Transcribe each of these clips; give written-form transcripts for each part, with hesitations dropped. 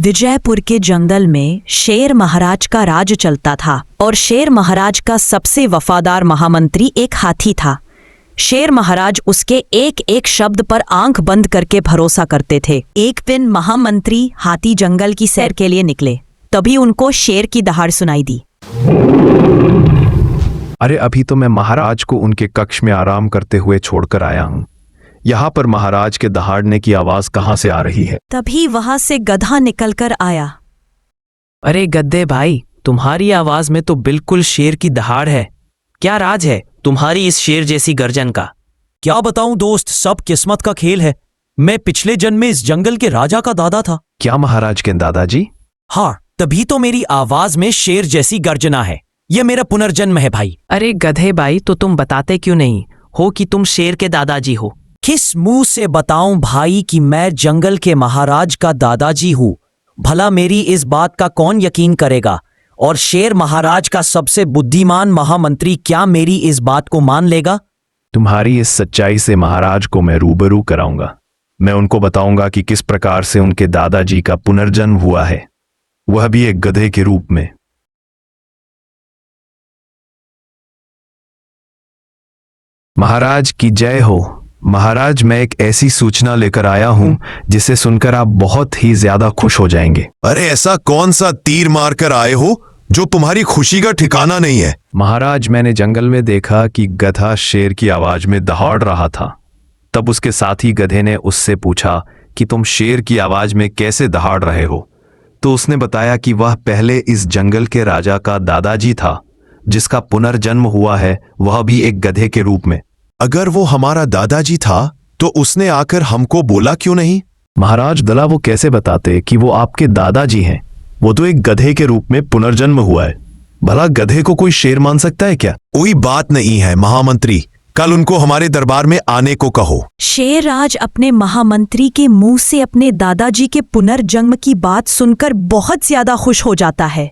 विजयपुर के जंगल में शेर महाराज का राज चलता था और शेर महाराज का सबसे वफादार महामंत्री एक हाथी था। शेर महाराज उसके एक एक शब्द पर आंख बंद करके भरोसा करते थे। एक दिन महामंत्री हाथी जंगल की सैर के लिए निकले, तभी उनको शेर की दहाड़ सुनाई दी। अरे अभी तो मैं महाराज को उनके कक्ष में आराम करते हुए छोड़कर आया हूँ। यहाँ पर महाराज के दहाड़ने की आवाज कहाँ से आ रही है? तभी वहां से गधा निकलकर आया। अरे गद्दे भाई, तुम्हारी आवाज में तो बिल्कुल शेर की दहाड़ है। क्या राज है तुम्हारी इस शेर जैसी गर्जन का? क्या बताऊं दोस्त, सब किस्मत का खेल है। मैं पिछले जन्म में इस जंगल के राजा का दादा था। क्या महाराज के दादाजी? हाँ, तभी तो मेरी आवाज में शेर जैसी गर्जना है। यह मेरा पुनर्जन्म है भाई। अरे गधे भाई, तो तुम बताते क्यों नहीं हो कि तुम शेर के दादाजी हो? किस मुंह से बताऊं भाई कि मैं जंगल के महाराज का दादाजी हूं? भला मेरी इस बात का कौन यकीन करेगा? और शेर महाराज का सबसे बुद्धिमान महामंत्री क्या मेरी इस बात को मान लेगा? तुम्हारी इस सच्चाई से महाराज को मैं रूबरू कराऊंगा। मैं उनको बताऊंगा कि किस प्रकार से उनके दादाजी का पुनर्जन्म हुआ है, वह भी एक गधे के रूप में। महाराज की जय हो। महाराज, मैं एक ऐसी सूचना लेकर आया हूं जिसे सुनकर आप बहुत ही ज्यादा खुश हो जाएंगे। अरे ऐसा कौन सा तीर मारकर आए हो जो तुम्हारी खुशी का ठिकाना नहीं है? महाराज, मैंने जंगल में देखा कि गधा शेर की आवाज में दहाड़ रहा था। तब उसके साथी गधे ने उससे पूछा कि तुम शेर की आवाज में कैसे दहाड़ रहे हो? तो उसने बताया कि वह पहले इस जंगल के राजा का दादाजी था, जिसका पुनर्जन्म हुआ है, वह भी एक गधे के रूप में। अगर वो हमारा दादाजी था तो उसने आकर हमको बोला क्यों नहीं? महाराज, भला वो कैसे बताते कि वो आपके दादाजी हैं? वो तो एक गधे के रूप में पुनर्जन्म हुआ है। भला गधे को कोई शेर मान सकता है क्या? कोई बात नहीं है महामंत्री, कल उनको हमारे दरबार में आने को कहो। शेरराज अपने महामंत्री के मुंह से अपने दादाजी के पुनर्जन्म की बात सुनकर बहुत ज्यादा खुश हो जाता है।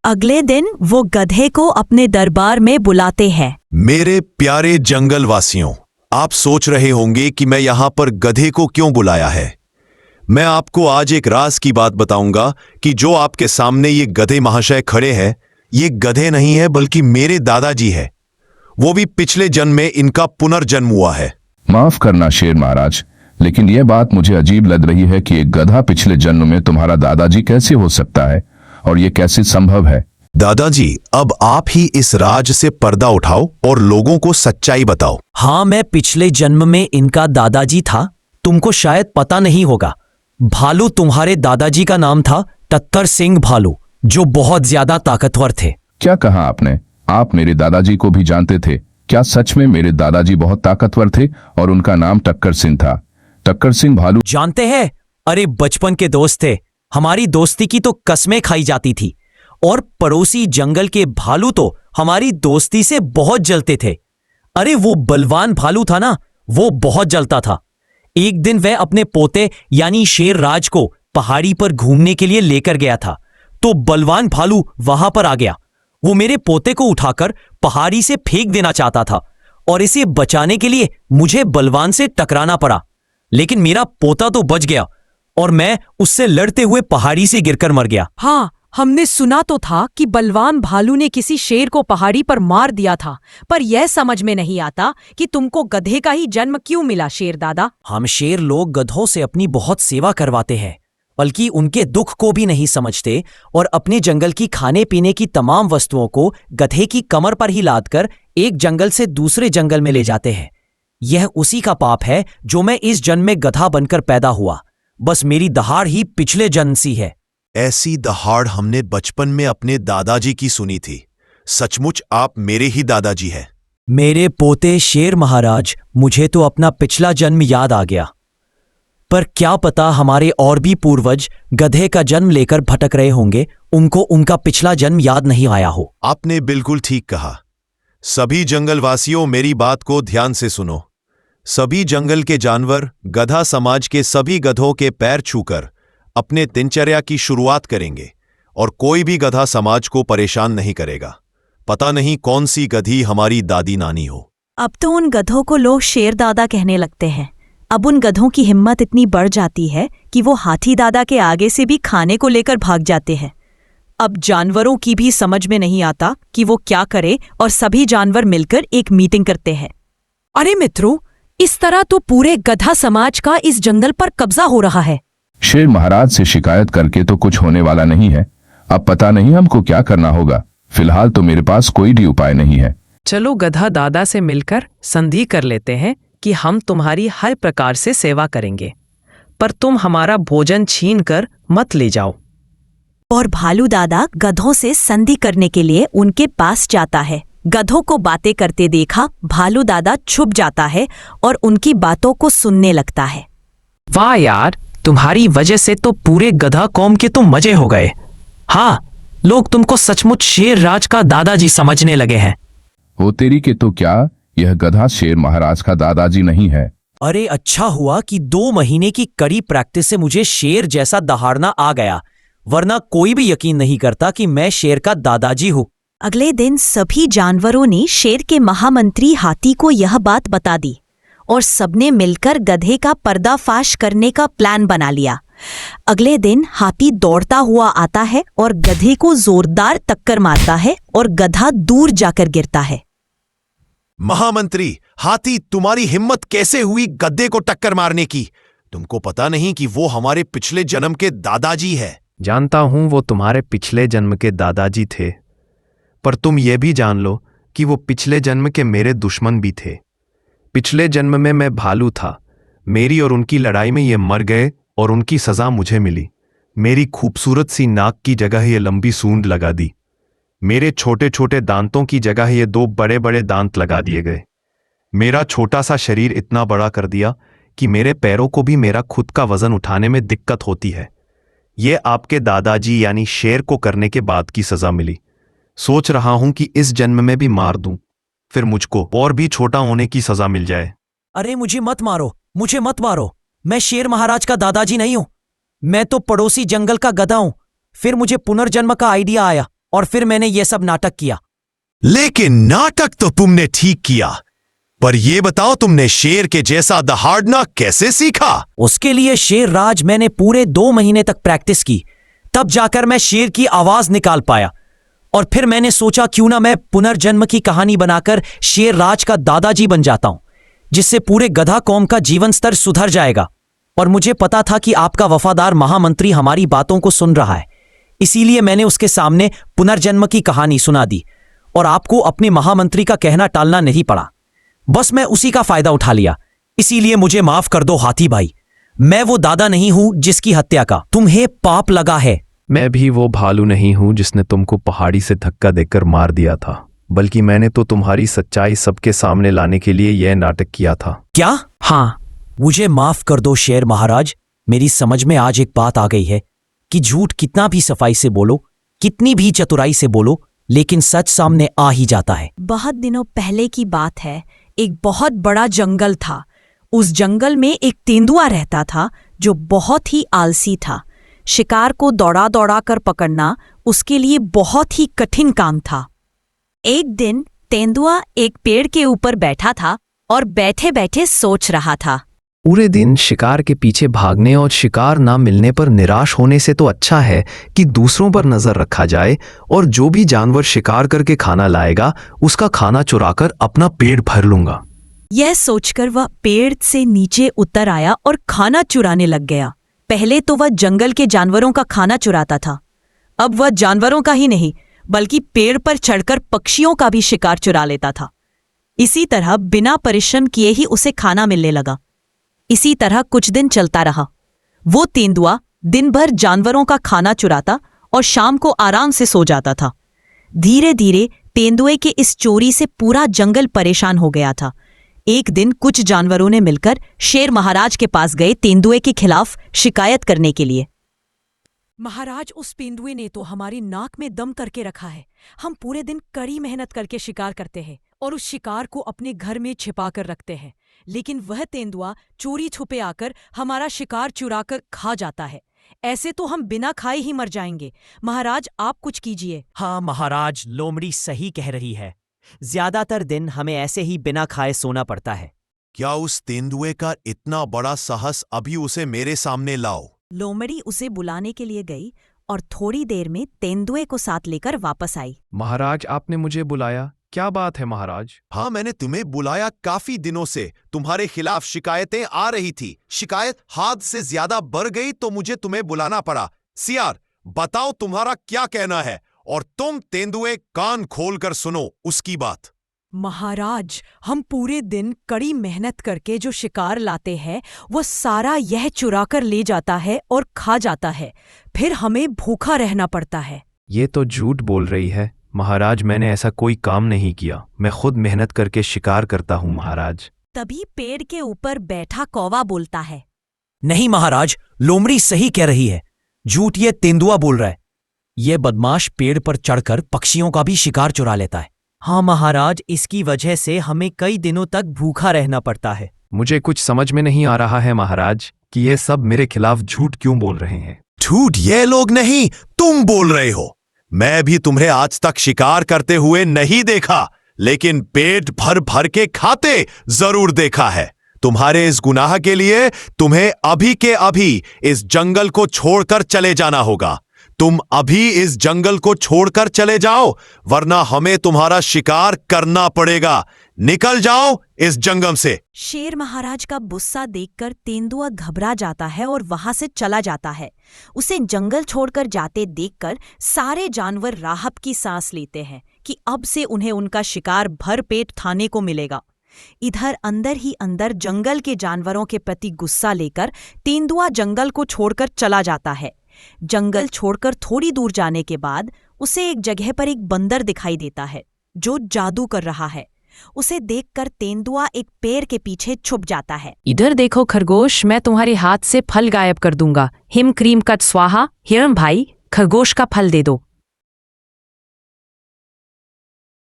अगले दिन वो गधे को अपने दरबार में बुलाते हैं। मेरे प्यारे जंगल वासियों, आप सोच रहे होंगे कि मैं यहाँ पर गधे को क्यों बुलाया है। मैं आपको आज एक राज की बात बताऊंगा कि जो आपके सामने ये गधे महाशय खड़े हैं, ये गधे नहीं है बल्कि मेरे दादाजी है। वो भी पिछले जन्म में इनका पुनर्जन्म हुआ है। माफ करना शेर महाराज, लेकिन यह बात मुझे अजीब लग रही है कि एक गधा पिछले जन्म में तुम्हारा दादाजी कैसे हो सकता है, और ये कैसे संभव है? दादाजी, अब आप ही इस राज से पर्दा उठाओ और लोगों को सच्चाई बताओ। हाँ, मैं पिछले जन्म में इनका दादाजी था। तुमको शायद पता नहीं होगा, भालू तुम्हारे दादाजी का नाम था टक्कर सिंह भालू, जो बहुत ज्यादा ताकतवर थे। क्या कहा आपने? आप मेरे दादाजी को भी जानते थे? क्या सच में मेरे दादाजी बहुत ताकतवर थे और उनका नाम टक्कर सिंह था? टक्कर सिंह भालू जानते हैं? अरे बचपन के दोस्त थे। हमारी दोस्ती की तो कस्में खाई जाती थी, और पड़ोसी जंगल के भालू तो हमारी दोस्ती से बहुत जलते थे। अरे वो बलवान भालू था ना, वो बहुत जलता था। एक दिन वह अपने पोते यानी शेर राज को पहाड़ी पर घूमने के लिए लेकर गया था, तो बलवान भालू वहां पर आ गया। वो मेरे पोते को उठाकर पहाड़ी से फेंक देना चाहता था, और इसे बचाने के लिए मुझे बलवान से टकराना पड़ा। लेकिन मेरा पोता तो बच गया और मैं उससे लड़ते हुए पहाड़ी से गिरकर मर गया। हाँ, हमने सुना तो था कि बलवान भालू ने किसी शेर को पहाड़ी पर मार दिया था, पर यह समझ में नहीं आता कि तुमको गधे का ही जन्म क्यों मिला शेर दादा। हम शेर लोग गधों से अपनी बहुत सेवा करवाते हैं, बल्कि उनके दुख को भी नहीं समझते, और अपने जंगल की खाने पीने की तमाम वस्तुओं को गधे की कमर पर ही लादकर एक जंगल से दूसरे जंगल में ले जाते हैं। यह उसी का पाप है जो मैं इस जन्म में गधा बनकर पैदा हुआ। बस मेरी दहाड़ ही पिछले जन्म सी है। ऐसी दहाड़ हमने बचपन में अपने दादाजी की सुनी थी। सचमुच आप मेरे ही दादाजी हैं। मेरे पोते शेर महाराज, मुझे तो अपना पिछला जन्म याद आ गया, पर क्या पता हमारे और भी पूर्वज गधे का जन्म लेकर भटक रहे होंगे, उनको उनका पिछला जन्म याद नहीं आया हो। आपने बिल्कुल ठीक कहा। सभी जंगलवासियों, मेरी बात को ध्यान से सुनो। सभी जंगल के जानवर गधा समाज के सभी गधों के पैर छूकर अपने दिनचर्या की शुरुआत करेंगे, और कोई भी गधा समाज को परेशान नहीं करेगा। पता नहीं कौन सी गधी हमारी दादी नानी हो। अब तो उन गधों को लोग शेर दादा कहने लगते हैं। अब उन गधों की हिम्मत इतनी बढ़ जाती है कि वो हाथी दादा के आगे से भी खाने को लेकर भाग जाते हैं। अब जानवरों की भी समझ में नहीं आता कि वो क्या करे और सभी जानवर मिलकर एक मीटिंग करते हैं। अरे मित्रों, इस तरह तो पूरे गधा समाज का इस जंगल पर कब्जा हो रहा है। शेर महाराज से शिकायत करके तो कुछ होने वाला नहीं है। अब पता नहीं हमको क्या करना होगा। फिलहाल तो मेरे पास कोई भी उपाय नहीं है। चलो गधा दादा से मिलकर संधि कर लेते हैं कि हम तुम्हारी हर प्रकार से सेवा करेंगे, पर तुम हमारा भोजन छीन कर मत ले जाओ। और भालू दादा गधों से संधि करने के लिए उनके पास जाता है। गधों को बातें करते देखा भालू दादा छुप जाता है और उनकी बातों को सुनने लगता है। वाह यार, तुम्हारी वजह से तो पूरे गधा कौम के तो मजे हो गए। हाँ, लोग तुमको सचमुच शेर राज का दादाजी समझने लगे हैं। हो तेरी के तो क्या यह गधा शेर महाराज का दादाजी नहीं है? अरे अच्छा हुआ कि 2 महीने की कड़ी प्रैक्टिस से मुझे शेर जैसा दहाड़ना आ गया, वरना कोई भी यकीन नहीं करता कि मैं शेर का दादाजी हूँ। अगले दिन सभी जानवरों ने शेर के महामंत्री हाथी को यह बात बता दी और सबने मिलकर गधे का पर्दाफाश करने का प्लान बना लिया। अगले दिन हाथी दौड़ता हुआ आता है और गधे को जोरदार टक्कर मारता है और गधा दूर जाकर गिरता है। महामंत्री हाथी, तुम्हारी हिम्मत कैसे हुई गधे को टक्कर मारने की? तुमको पता नहीं कि वो हमारे पिछले जन्म के दादाजी है? जानता हूं वो तुम्हारे पिछले जन्म के दादाजी थे, पर तुम ये भी जान लो कि वो पिछले जन्म के मेरे दुश्मन भी थे। पिछले जन्म में मैं भालू था। मेरी और उनकी लड़ाई में ये मर गए और उनकी सजा मुझे मिली। मेरी खूबसूरत सी नाक की जगह ये लंबी सूंड लगा दी। मेरे छोटे छोटे दांतों की जगह ये 2 बड़े बड़े दांत लगा दिए गए। मेरा छोटा सा शरीर इतना बड़ा कर दिया कि मेरे पैरों को भी मेरा खुद का वजन उठाने में दिक्कत होती है। ये आपके दादाजी यानी शेर को करने के बाद की सजा मिली। सोच रहा हूं कि इस जन्म में भी मार दूं, फिर मुझको और भी छोटा होने की सजा मिल जाए। अरे मुझे मत मारो, मुझे मत मारो। मैं शेर महाराज का दादाजी नहीं हूं। मैं तो पड़ोसी जंगल का गधा हूं। फिर मुझे पुनर्जन्म का आइडिया आया और फिर मैंने ये सब नाटक किया। लेकिन नाटक तो तुमने ठीक किया, पर यह बताओ तुमने शेर के जैसा दहाड़ना कैसे सीखा? उसके लिए शेर राज मैंने पूरे 2 महीने तक प्रैक्टिस की, तब जाकर मैं शेर की आवाज निकाल पाया। और फिर मैंने सोचा क्यों ना मैं पुनर्जन्म की कहानी बनाकर शेर राज का दादाजी बन जाता हूं, जिससे पूरे गधा कौम का जीवन स्तर सुधर जाएगा। और मुझे पता था कि आपका वफादार महामंत्री हमारी बातों को सुन रहा है, इसीलिए मैंने उसके सामने पुनर्जन्म की कहानी सुना दी और आपको अपने महामंत्री का कहना टालना नहीं पड़ा। बस मैं उसी का फायदा उठा लिया। इसीलिए मुझे माफ कर दो हाथी भाई। मैं वो दादा नहीं हूं जिसकी हत्या का तुम्हें पाप लगा है। मैं भी वो भालू नहीं हूं जिसने तुमको पहाड़ी से धक्का देकर मार दिया था, बल्कि मैंने तो तुम्हारी सच्चाई सबके सामने लाने के लिए यह नाटक किया था। क्या? हाँ, मुझे माफ कर दो शेर महाराज। मेरी समझ में आज एक बात आ गई है कि झूठ कितना भी सफाई से बोलो, कितनी भी चतुराई से बोलो, लेकिन सच सामने आ ही जाता है। बहुत दिनों पहले की बात है। एक बहुत बड़ा जंगल था। उस जंगल में एक तेंदुआ रहता था जो बहुत ही आलसी था। शिकार को दौड़ा दौड़ा कर पकड़ना उसके लिए बहुत ही कठिन काम था। एक दिन तेंदुआ एक पेड़ के ऊपर बैठा था और बैठे बैठे सोच रहा था। पूरे दिन शिकार के पीछे भागने और शिकार ना मिलने पर निराश होने से तो अच्छा है कि दूसरों पर नजर रखा जाए और जो भी जानवर शिकार करके खाना लाएगा उसका खाना चुराकर अपना पेट भर लूंगा। यह सोचकर वह पेड़ से नीचे उतर आया और खाना चुराने लग गया। पहले तो वह जंगल के जानवरों का खाना चुराता था, अब वह जानवरों का ही नहीं बल्कि पेड़ पर चढ़कर पक्षियों का भी शिकार चुरा लेता था। इसी तरह बिना परिश्रम किए ही उसे खाना मिलने लगा। इसी तरह कुछ दिन चलता रहा। वो तेंदुआ दिन भर जानवरों का खाना चुराता और शाम को आराम से सो जाता था। धीरे धीरे तेंदुए के इस चोरी से पूरा जंगल परेशान हो गया था। एक दिन कुछ जानवरों ने मिलकर शेर महाराज के पास गए तेंदुए के खिलाफ शिकायत करने के लिए। महाराज, उस तेंदुए ने तो हमारी नाक में दम करके रखा है। हम पूरे दिन कड़ी मेहनत करके शिकार करते हैं और उस शिकार को अपने घर में छिपा कर रखते हैं, लेकिन वह तेंदुआ चोरी छुपे आकर हमारा शिकार चुराकर खा जाता है। ऐसे तो हम बिना खाए ही मर जाएंगे। महाराज, आप कुछ कीजिए। हाँ महाराज, लोमड़ी सही कह रही है। ज्यादातर दिन हमें ऐसे ही बिना खाए सोना पड़ता है। क्या उस तेंदुए का इतना बड़ा साहस? अभी उसे मेरे सामने लाओ। लोमड़ी उसे बुलाने के लिए गई और थोड़ी देर में तेंदुए को साथ लेकर वापस आई। महाराज, आपने मुझे बुलाया, क्या बात है महाराज? हाँ, मैंने तुम्हें बुलाया। काफी दिनों से तुम्हारे खिलाफ शिकायतें आ रही थी। शिकायत हद से ज्यादा बढ़ गई तो मुझे तुम्हें बुलाना पड़ा। सियार, बताओ तुम्हारा क्या कहना है? और तुम तेंदुए, कान खोलकर सुनो उसकी बात। महाराज, हम पूरे दिन कड़ी मेहनत करके जो शिकार लाते हैं वो सारा यह चुरा कर ले जाता है और खा जाता है। फिर हमें भूखा रहना पड़ता है। ये तो झूठ बोल रही है महाराज, मैंने ऐसा कोई काम नहीं किया। मैं खुद मेहनत करके शिकार करता हूँ महाराज। तभी पेड़ के ऊपर बैठा कौवा बोलता है। नहीं महाराज, लोमड़ी सही कह रही है। झूठ ये तेंदुआ बोल रहा है। ये बदमाश पेड़ पर चढ़कर पक्षियों का भी शिकार चुरा लेता है। हाँ महाराज, इसकी वजह से हमें कई दिनों तक भूखा रहना पड़ता है। मुझे कुछ समझ में नहीं आ रहा है महाराज कि ये सब मेरे खिलाफ झूठ क्यों बोल रहे हैं। झूठ ये लोग नहीं, तुम बोल रहे हो। मैं भी तुम्हें आज तक शिकार करते हुए नहीं देखा, लेकिन पेट भर भर के खाते जरूर देखा है। तुम्हारे इस गुनाह के लिए तुम्हें अभी के अभी इस जंगल को छोड़कर चले जाना होगा। तुम अभी इस जंगल को छोड़कर चले जाओ, वरना हमें तुम्हारा शिकार करना पड़ेगा। निकल जाओ इस जंगल से। शेर महाराज का गुस्सा देखकर तेंदुआ घबरा जाता है और वहां से चला जाता है। उसे जंगल छोड़कर जाते देखकर सारे जानवर राहत की सांस लेते हैं कि अब से उन्हें उनका शिकार भरपेट खाने को मिलेगा। इधर अंदर ही अंदर जंगल के जानवरों के प्रति गुस्सा लेकर तेंदुआ जंगल को छोड़कर चला जाता है। जंगल छोड़कर थोड़ी दूर जाने के बाद उसे एक जगह पर एक बंदर दिखाई देता है जो जादू कर रहा है। उसे देखकर तेंदुआ एक पेड़ के पीछे छुप जाता है। इधर देखो खरगोश, मैं तुम्हारे हाथ से फल गायब कर दूंगा। हिम क्रीम कट स्वाहा। हिरण भाई, खरगोश का फल दे दो।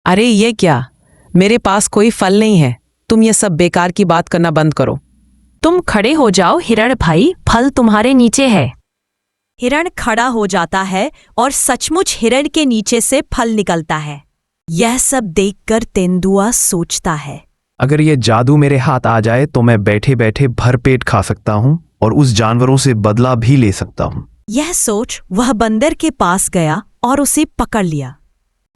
अरे ये क्या, मेरे पास कोई फल नहीं है। तुम ये सब बेकार की बात करना बंद करो। तुम खड़े हो जाओ हिरण भाई, फल तुम्हारे नीचे है। हिरण खड़ा हो जाता है और सचमुच हिरण के नीचे से फल निकलता है। यह सब देखकर तेंदुआ सोचता है, अगर ये जादू मेरे हाथ आ जाए तो मैं बैठे बैठे भरपेट खा सकता हूँ और उस जानवरों से बदला भी ले सकता हूँ। यह सोच वह बंदर के पास गया और उसे पकड़ लिया।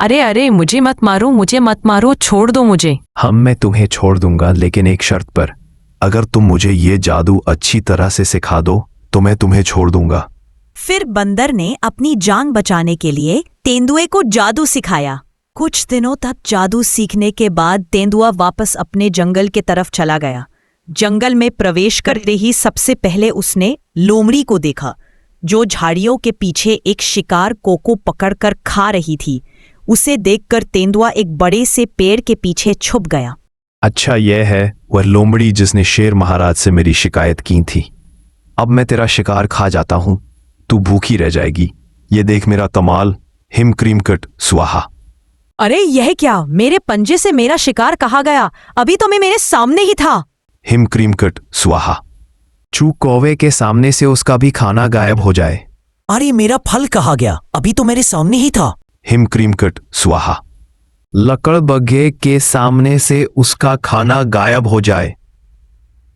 अरे अरे, मुझे मत मारो, मुझे मत मारो, छोड़ दो मुझे। मैं तुम्हें छोड़ दूंगा, लेकिन एक शर्त पर। अगर तुम मुझे ये जादू अच्छी तरह से सिखा दो तो मैं तुम्हें छोड़ दूंगा। फिर बंदर ने अपनी जान बचाने के लिए तेंदुए को जादू सिखाया। कुछ दिनों तक जादू सीखने के बाद तेंदुआ वापस अपने जंगल के तरफ चला गया। जंगल में प्रवेश करते ही सबसे पहले उसने लोमड़ी को देखा, जो झाड़ियों के पीछे एक शिकार को पकड़कर खा रही थी। उसे देखकर तेंदुआ एक बड़े से पेड़ के पीछे छुप गया। अच्छा, यह है वह लोमड़ी जिसने शेर महाराज से मेरी शिकायत की थी। अब मैं तेरा शिकार खा जाता हूं, तू भूखी रह जाएगी। ये देख मेरा कमाल, हिम क्रीम कट स्वाहा। अरे यह क्या, मेरे पंजे से मेरा शिकार कहाँ गया? अभी तो मैं मेरे सामने ही था। हिम क्रीम कट स्वाहा। चू कौवे के सामने से उसका भी खाना गायब हो जाए। अरे मेरा फल कहाँ गया? अभी तो मेरे सामने ही था। हिम क्रीम कट स्वाहा। लकड़ बग्घे के सामने से उसका खाना गायब हो जाए।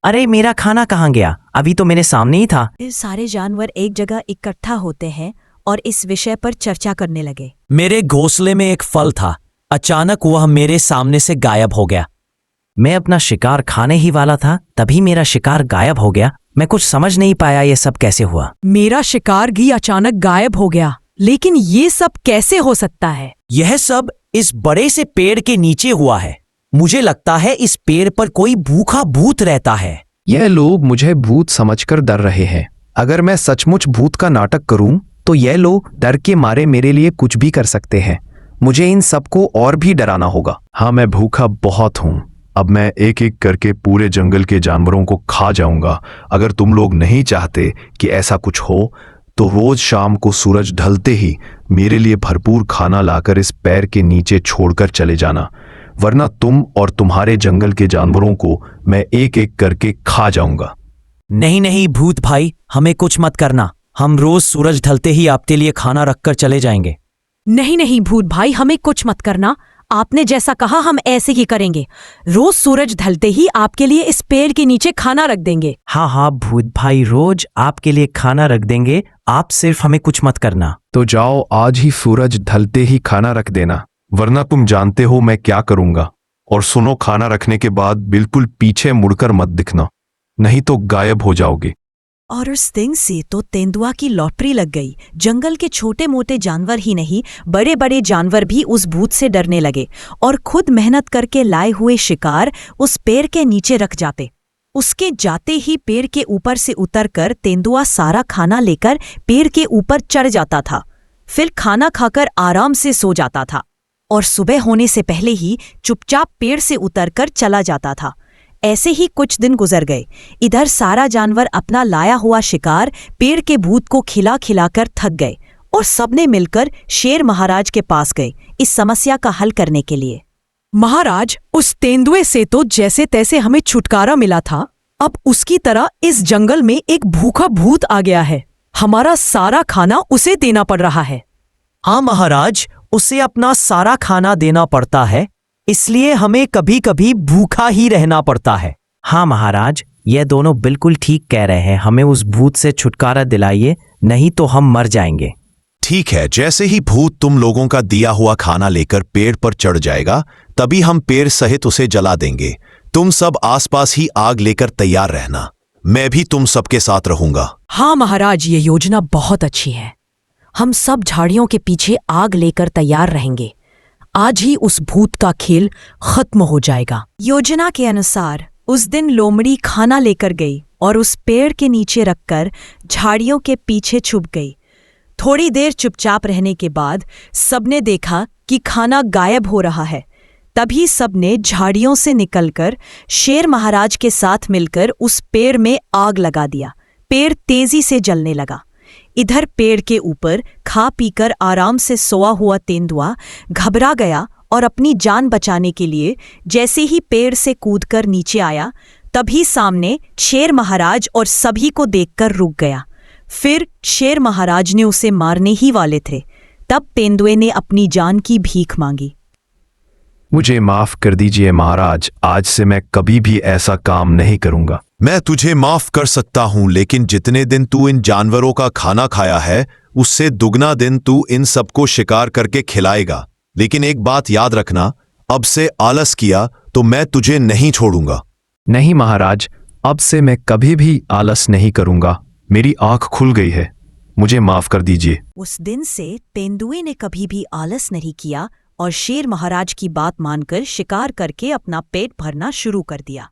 अरे मेरा खाना कहाँ गया? अभी तो मेरे सामने ही था। फिर सारे जानवर एक जगह इकट्ठा होते हैं और इस विषय पर चर्चा करने लगे। मेरे घोंसले में एक फल था, अचानक वह मेरे सामने से गायब हो गया। मैं अपना शिकार खाने ही वाला था, तभी मेरा शिकार गायब हो गया। मैं कुछ समझ नहीं पाया ये सब कैसे हुआ। मेरा शिकार भी अचानक गायब हो गया, लेकिन ये सब कैसे हो सकता है? यह सब इस बड़े से पेड़ के नीचे हुआ है। मुझे लगता है इस पेड़ पर कोई भूखा भूत रहता है। यह लोग मुझे भूत समझकर डर रहे हैं। अगर मैं सचमुच भूत का नाटक करूं तो यह लोग डर के मारे मेरे लिए कुछ भी कर सकते हैं। मुझे इन सबको और भी डराना होगा। हाँ, मैं भूखा बहुत हूं। अब मैं एक एक करके पूरे जंगल के जानवरों को खा जाऊंगा। अगर तुम लोग नहीं चाहते कि ऐसा कुछ हो तो रोज शाम को सूरज ढलते ही मेरे लिए भरपूर खाना लाकर इस पैर के नीचे छोड़कर चले जाना, वरना तुम और तुम्हारे जंगल के जानवरों को मैं एक एक करके खा जाऊंगा। नहीं नहीं भूत भाई, हमें कुछ मत करना। हम रोज सूरज ढलते ही आपके लिए खाना रखकर चले जाएंगे। नहीं नहीं भूत भाई, हमें कुछ मत करना। आपने जैसा कहा हम ऐसे ही करेंगे। रोज सूरज ढलते ही आपके लिए इस पेड़ के नीचे खाना रख देंगे। हाँ हाँ भूत भाई, रोज आपके लिए खाना रख देंगे, आप सिर्फ हमें कुछ मत करना। तो जाओ, आज ही सूरज ढलते ही खाना रख देना, वरना तुम जानते हो मैं क्या करूंगा। और सुनो, खाना रखने के बाद बिल्कुल पीछे मुड़कर मत दिखना, नहीं तो गायब हो जाओगे। और उस दिन से तो तेंदुआ की लॉटरी लग गई। जंगल के छोटे मोटे जानवर ही नहीं, बड़े बड़े जानवर भी उस भूत से डरने लगे और खुद मेहनत करके लाए हुए शिकार उस पेड़ के नीचे रख जाते। उसके जाते ही पेड़ के ऊपर से उतरकर तेंदुआ सारा खाना लेकर पेड़ के ऊपर चढ़ जाता था, फिर खाना खाकर आराम से सो जाता था और सुबह होने से पहले ही चुपचाप पेड़ से उतरकर चला जाता था। ऐसे ही कुछ दिन गुजर गए। इधर सारा जानवर अपना लाया हुआ शिकार पेड़ के भूत को खिला खिलाकर थक गए और सबने मिलकर शेर महाराज के पास गए इस समस्या का हल करने के लिए। महाराज, उस तेंदुए से तो जैसे तैसे हमें छुटकारा मिला था, अब उसकी तरह इस जंगल में एक भूखा भूत आ गया है। हमारा सारा खाना उसे देना पड़ रहा है। हाँ महाराज, उसे अपना सारा खाना देना पड़ता है, इसलिए हमें कभी कभी भूखा ही रहना पड़ता है। हाँ महाराज, ये दोनों बिल्कुल ठीक कह रहे हैं, हमें उस भूत से छुटकारा दिलाइए, नहीं तो हम मर जाएंगे। ठीक है, जैसे ही भूत तुम लोगों का दिया हुआ खाना लेकर पेड़ पर चढ़ जाएगा, तभी हम पेड़ सहित उसे जला देंगे। तुम सब आसपास ही आग लेकर तैयार रहना, मैं भी तुम सबके साथ रहूंगा। हाँ महाराज, ये योजना बहुत अच्छी है। हम सब झाड़ियों के पीछे आग लेकर तैयार रहेंगे। आज ही उस भूत का खेल खत्म हो जाएगा। योजना के अनुसार उस दिन लोमड़ी खाना लेकर गई और उस पेड़ के नीचे रखकर झाड़ियों के पीछे छुप गई। थोड़ी देर चुपचाप रहने के बाद सबने देखा कि खाना गायब हो रहा है। तभी सबने झाड़ियों से निकलकर शेर महाराज के साथ मिलकर उस पेड़ में आग लगा दिया। पेड़ तेजी से जलने लगा। इधर पेड़ के ऊपर खा पीकर आराम से सोया हुआ तेंदुआ घबरा गया और अपनी जान बचाने के लिए जैसे ही पेड़ से कूदकर नीचे आया, तभी सामने शेर महाराज और सभी को देखकर रुक गया। फिर शेर महाराज ने उसे मारने ही वाले थे, तब तेंदुए ने अपनी जान की भीख मांगी। मुझे माफ कर दीजिए महाराज, आज से मैं कभी भी ऐसा काम नहीं करूंगा। मैं तुझे माफ कर सकता हूं, लेकिन जितने दिन तू इन जानवरों का खाना खाया है, उससे दुगना दिन तू इन सबको शिकार करके खिलाएगा। लेकिन एक बात याद रखना, अब से आलस किया तो मैं तुझे नहीं छोड़ूंगा। नहीं महाराज, अब से मैं कभी भी आलस नहीं करूंगा। मेरी आंख खुल गई है, मुझे माफ कर दीजिए। उस दिन से तेंदुए ने कभी भी आलस नहीं किया और शेर महाराज की बात मानकर शिकार करके अपना पेट भरना शुरू कर दिया।